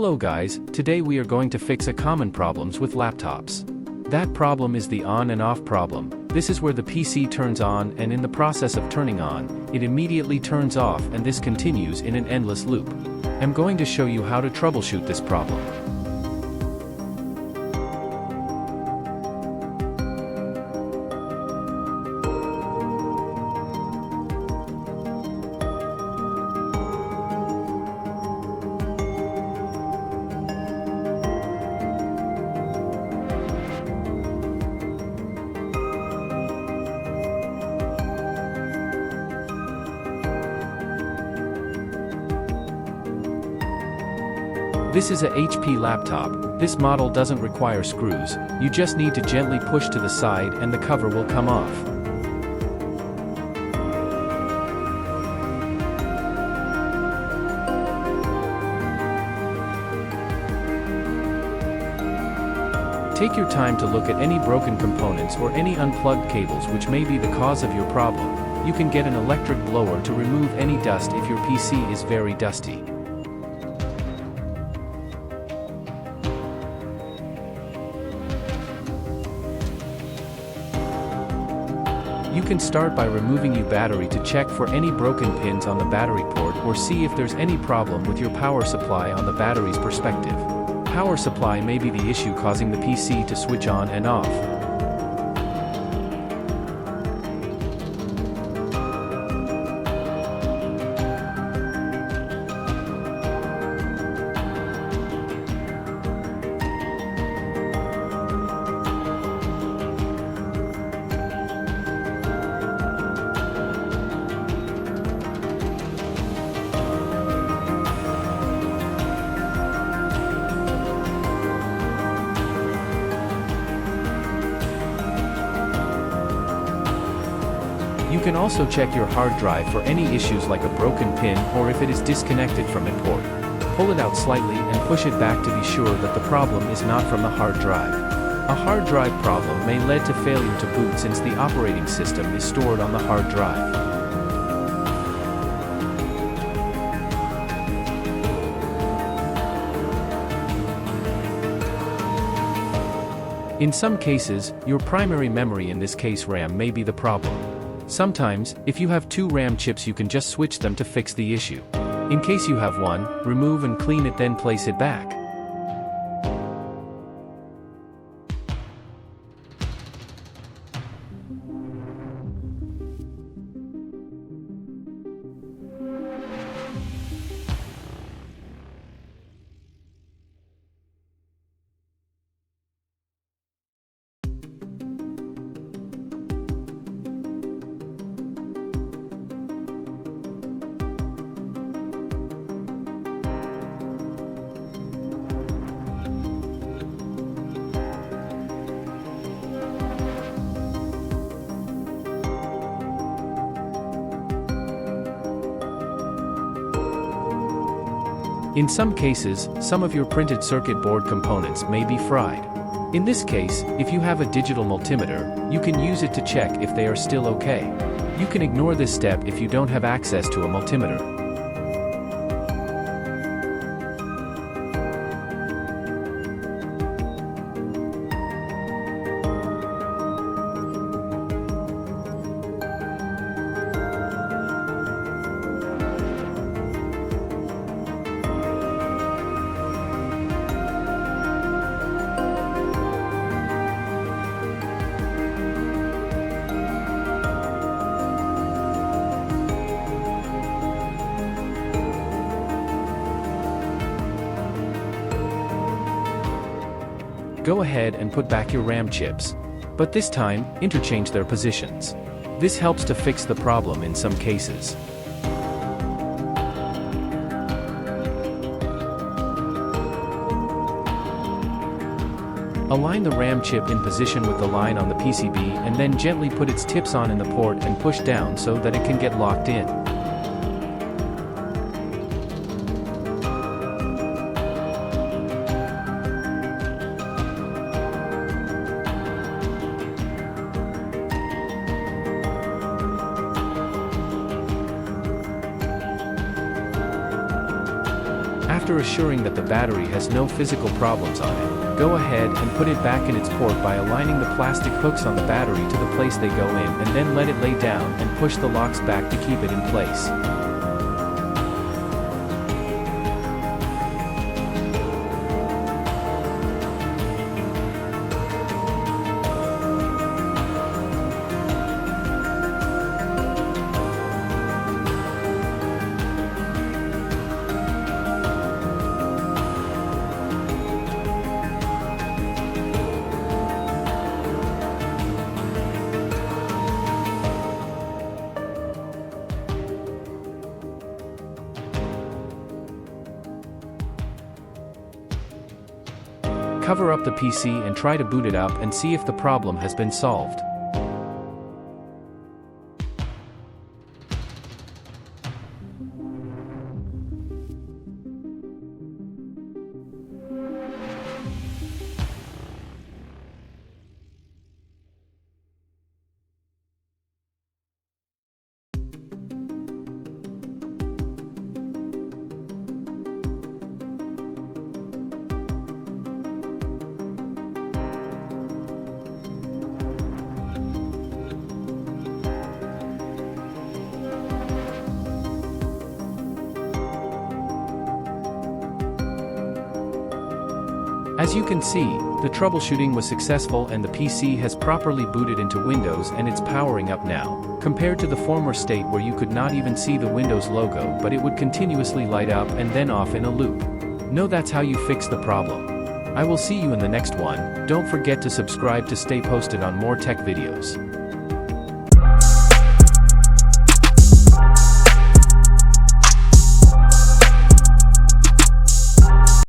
Hello guys, today we are going to fix a common problems with laptops. That problem is the on and off problem. This is where the PC turns on and in the process of turning on, it immediately turns off and this continues in an endless loop. I'm going to show you how to troubleshoot this problem. This is a HP laptop. This model doesn't require screws, you just need to gently push to the side and the cover will come off. Take your time to look at any broken components or any unplugged cables which may be the cause of your problem. You can get an electric blower to remove any dust if your PC is very dusty. You can start by removing your battery to check for any broken pins on the battery port or see if there's any problem with your power supply on the battery's perspective. Power supply may be the issue causing the PC to switch on and off. You can also check your hard drive for any issues like a broken pin or if it is disconnected from a port. Pull it out slightly and push it back to be sure that the problem is not from the hard drive. A hard drive problem may lead to failure to boot since the operating system is stored on the hard drive. In some cases, your primary memory, in this case RAM, may be the problem. Sometimes, if you have two RAM chips, you can just switch them to fix the issue. In case you have one, remove and clean it, then place it back. In some cases, some of your printed circuit board components may be fried. In this case, if you have a digital multimeter, you can use it to check if they are still okay. You can ignore this step if you don't have access to a multimeter. Go ahead and put back your RAM chips. But this time, interchange their positions. This helps to fix the problem in some cases. Align the RAM chip in position with the line on the PCB and then gently put its tips on in the port and push down so that it can get locked in. After assuring that the battery has no physical problems on it, go ahead and put it back in its port by aligning the plastic hooks on the battery to the place they go in, and then let it lay down and push the locks back to keep it in place. Cover up the PC and try to boot it up and see if the problem has been solved. As you can see, the troubleshooting was successful and the PC has properly booted into Windows and it's powering up now, compared to the former state where you could not even see the Windows logo but it would continuously light up and then off in a loop. Know that's how you fix the problem. I will see you in the next one. Don't forget to subscribe to stay posted on more tech videos.